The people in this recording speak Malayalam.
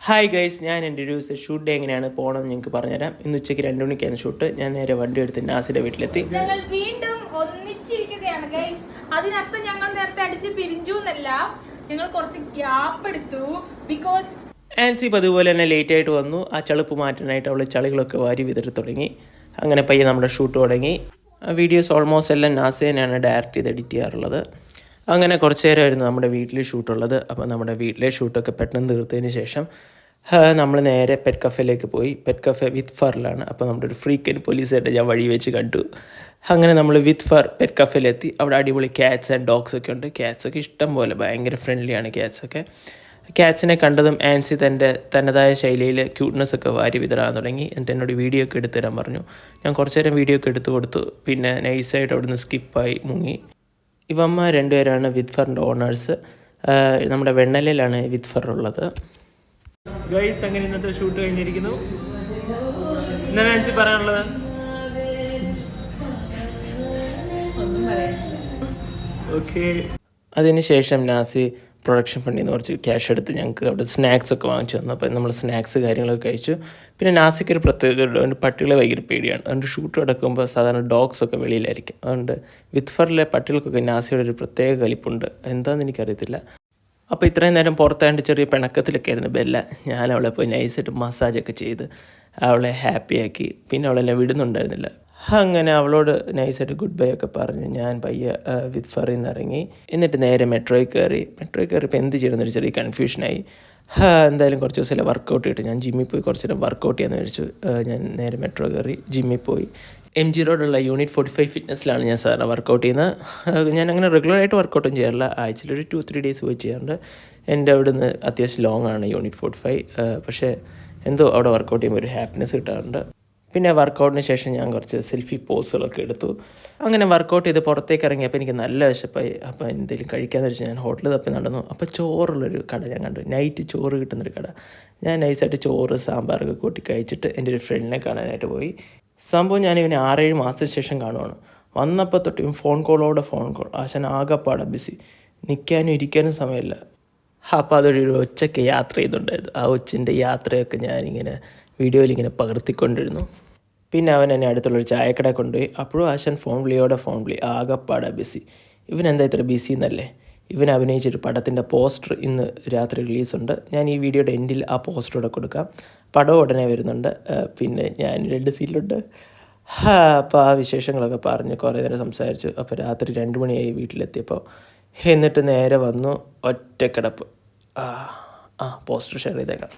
ഹായ് ഗൈസ്, ഞാൻ എൻ്റെ ഒരു ഷൂട്ട് ഡേ എങ്ങനെയാണ് പോകണമെന്ന് നിങ്ങൾക്ക് പറഞ്ഞുതരാം. ഇന്ന് ഉച്ചയ്ക്ക് 2 മണിക്കാണ് ഷൂട്ട്. ഞാൻ നേരെ വണ്ടി എടുത്ത് നാസിയുടെ വീട്ടിലെത്തി. ഞങ്ങൾ വീണ്ടും ഒന്നിച്ചിരിക്കുകയാണ് ഗൈസ്. അതിനർത്ഥം ഞങ്ങൾ നേരത്തെ അടിച്ച് പിരിഞ്ഞു എന്നല്ല, ഞങ്ങൾ കുറച്ച് ഗ്യാപ്പ് എടുത്തു. ബിക്കോസ് ആൻസി അതുപോലെ തന്നെ ലേറ്റ് ആയിട്ട് വന്നു. ആ ചളുപ്പ് മാറ്റാനായിട്ട് അവൾ ചളികളൊക്കെ വാരി വിതറി തുടങ്ങി. അങ്ങനെ പയ്യെ നമ്മുടെ ഷൂട്ട് തുടങ്ങി. വീഡിയോസ് ഓൾമോസ്റ്റ് എല്ലാം നാസി തന്നെയാണ് ഡയറക്റ്റ് ചെയ്ത് എഡിറ്റ് ചെയ്യാറുള്ളത്. അങ്ങനെ കുറച്ച് നേരമായിരുന്നു നമ്മുടെ വീട്ടിൽ ഷൂട്ടുള്ളത്. അപ്പോൾ നമ്മുടെ വീട്ടിലെ ഷൂട്ടൊക്കെ പെട്ടെന്ന് തീർത്തതിന് ശേഷം നമ്മൾ നേരെ പെറ്റ് കഫേയിലേക്ക് പോയി. പെറ്റ് കഫേ വിത്ത് ഫറിലാണ്. അപ്പോൾ നമ്മുടെ ഒരു ഫ്രീക്കൻ പോലീസായിട്ട് ഞാൻ വഴി വെച്ച് കണ്ടു. അങ്ങനെ നമ്മൾ വിത്ത് ഫർ പെറ്റ് കഫേയിലെത്തി. അവിടെ അടിപൊളി ക്യാറ്റ്സ് ആൻഡ് ഡോഗ്സ് ഒക്കെ ഉണ്ട്. ക്യാറ്റ്സൊക്കെ ഇഷ്ടം പോലെ, ഭയങ്കര ഫ്രണ്ട്ലിയാണ് ക്യാറ്റ്സൊക്കെ. ക്യാറ്റ്സിനെ കണ്ടതും ആൻസി തൻ്റെതായ ശൈലിയിൽ ക്യൂട്ട്നെസ് ഒക്കെ വാരി വിതറാൻ തുടങ്ങി. എന്നിട്ട് എന്നോട് വീഡിയോ ഒക്കെ എടുത്തു തരാൻ പറഞ്ഞു. ഞാൻ കുറച്ച് നേരം വീഡിയോ ഒക്കെ എടുത്തു കൊടുത്തു. പിന്നെ നൈസായിട്ട് അവിടെ നിന്ന് സ്കിപ്പായി മുങ്ങി. ഇവന്മാർ രണ്ടുപേരാണ് വിത്ത് ഫറിൻ്റെ ഓണേഴ്സ്. നമ്മുടെ വെണ്ണലയിലാണ് വിത്ത് ഫർ ഉള്ളത്. ഗൈസ്, അങ്ങനെ ഇന്നത്തെ ഷൂട്ട് കഴിഞ്ഞിരിക്കുന്നു. എന്താണ് ആൻസി പറയാനുള്ളത്? ഓക്കെ. അതിനുശേഷം നാസി പ്രൊഡക്ഷൻ ഫണ്ടിൽ നിന്ന് കുറച്ച് ക്യാഷ് എടുത്ത് ഞങ്ങൾക്ക് അവിടെ സ്നാക്സ് ഒക്കെ വാങ്ങിച്ചു തന്നു. അപ്പോൾ നമ്മൾ സ്നാക്സ് കാര്യങ്ങളൊക്കെ കഴിച്ചു. പിന്നെ നാസിക്ക് ഒരു പ്രത്യേകത, പട്ടികളെ ഭയങ്കര പേടിയാണ്. അതുകൊണ്ട് ഷൂട്ട് നടക്കുമ്പോൾ സാധാരണ ഡോഗ്സൊക്കെ വെളിയിലായിരിക്കും. അതുകൊണ്ട് വിത്ത് ഫറിലെ പട്ടികൾക്കൊക്കെ നാസിയുടെ ഒരു പ്രത്യേക കലിപ്പുണ്ട്. എന്താണെന്ന് എനിക്കറിയത്തില്ല. അപ്പോൾ ഇത്രയും നേരം പുറത്തായിട്ട് ചെറിയ പിണക്കത്തിലൊക്കെ ആയിരുന്നു ബെല്ല. ഞാൻ അവളെ പോയി നൈസായിട്ട് മസാജൊക്കെ ചെയ്ത് അവളെ ഹാപ്പിയാക്കി. പിന്നെ അവളെന്നെ വിടുന്നുണ്ടായിരുന്നില്ല. അങ്ങനെ അവളോട് നൈസായിട്ട് ഗുഡ് ബൈ ഒക്കെ പറഞ്ഞ് ഞാൻ പയ്യെ വിത്ത് ഫറിൽ നിന്ന് ഇറങ്ങി. എന്നിട്ട് നേരെ മെട്രോയിൽ കയറി ഇപ്പോൾ എന്ത് ചെയ്യണമെന്നൊരു ചെറിയ കൺഫ്യൂഷനായി. എന്തായാലും കുറച്ച് ദിവസമല്ലേ വർക്കൗട്ട് ചെയ്തിട്ട് ഞാൻ ജിമ്മിൽ പോയി കുറച്ച് നേരം വർക്കൗട്ട് ചെയ്യാമെന്ന് വിചാരിച്ചു. ഞാൻ നേരെ മെട്രോ കയറി ജിമ്മിൽ പോയി. MG റോഡുള്ള യൂണിറ്റ് 45 ഫിറ്റ്നസ്സിലാണ് ഞാൻ സാധാരണ വർക്കൗട്ട് ചെയ്യുന്നത്. ഞാൻ അങ്ങനെ റെഗുലറായിട്ട് വർക്കൗട്ടും ചെയ്യാറില്ല. ആഴ്ചയിലൊരു 2-3 ഡേയ്സ് പോയി ചെയ്യാറുണ്ട്. എൻ്റെ അവിടെ നിന്ന് അത്യാവശ്യം ലോങ് ആണ് യൂണിറ്റ് 45. പക്ഷേ എന്തോ അവിടെ വർക്കൗട്ട് ചെയ്യുമ്പോൾ ഒരു ഹാപ്പിനെസ് കിട്ടാറുണ്ട്. പിന്നെ വർക്കൗട്ടിന് ശേഷം ഞാൻ കുറച്ച് സെൽഫി പോസുകളൊക്കെ എടുത്തു. അങ്ങനെ വർക്കൗട്ട് ചെയ്ത് പുറത്തേക്ക് ഇറങ്ങിയപ്പോൾ എനിക്ക് നല്ല വിശപ്പായി. അപ്പോൾ എന്തെങ്കിലും കഴിക്കാമെന്ന് വെച്ചാൽ ഞാൻ ഹോട്ടലിൽ തപ്പി നടന്നു. അപ്പോൾ ചോറുള്ളൊരു കട ഞാൻ കണ്ടു. നൈറ്റ് ചോറ് കിട്ടുന്നൊരു കട. ഞാൻ നൈസായിട്ട് ചോറ് സാമ്പാറൊക്കെ കൂട്ടി കഴിച്ചിട്ട് എൻ്റെ ഒരു ഫ്രണ്ടിനെ കാണാനായിട്ട് പോയി. സംഭവം ഞാനിവനെ 6-7 മാസത്തിന് ശേഷം കാണുവാണ്. വന്നപ്പോൾ തൊട്ട് ഫോൺ കോളോടെ ഫോൺ കോൾ. ആശാൻ ആകെപ്പാടെ ബിസി, നിൽക്കാനും ഇരിക്കാനും സമയമില്ല. അപ്പോൾ അതൊരു ഒച്ചയ്ക്ക് യാത്ര ചെയ്തുണ്ടായിരുന്നു. ആ ഒച്ചിൻ്റെ യാത്രയൊക്കെ ഞാനിങ്ങനെ വീഡിയോയിൽ ഇങ്ങനെ പകർത്തിക്കൊണ്ടിരുന്നു. പിന്നെ അവൻ എന്നെ അടുത്തുള്ളൊരു ചായക്കട കൊണ്ടുപോയി. അപ്പോഴും ആശാൻ ഫോൺ വിളി ആകെപ്പാടെ ബിസി. ഇവനെന്താ ഇത്ര ബിസി എന്നല്ലേ? ഇവൻ അഭിനയിച്ചൊരു പടത്തിൻ്റെ പോസ്റ്റർ ഇന്ന് രാത്രി റിലീസുണ്ട്. ഞാൻ ഈ വീഡിയോയുടെ എൻഡിൽ ആ പോസ്റ്ററോടെ കൊടുക്കാം. പടം ഉടനെ വരുന്നുണ്ട്. പിന്നെ ഞാൻ 2 സീറ്റിലുണ്ട്. അപ്പോൾ ആ വിശേഷങ്ങളൊക്കെ പറഞ്ഞ് കുറേ നേരം സംസാരിച്ചു. അപ്പോൾ രാത്രി 2 മണിയായി വീട്ടിലെത്തിയപ്പോൾ. എന്നിട്ട് നേരെ വന്നു ഒറ്റക്കിടപ്പ്. പോസ്റ്റർ ഷെയർ ചെയ്തേക്കാം.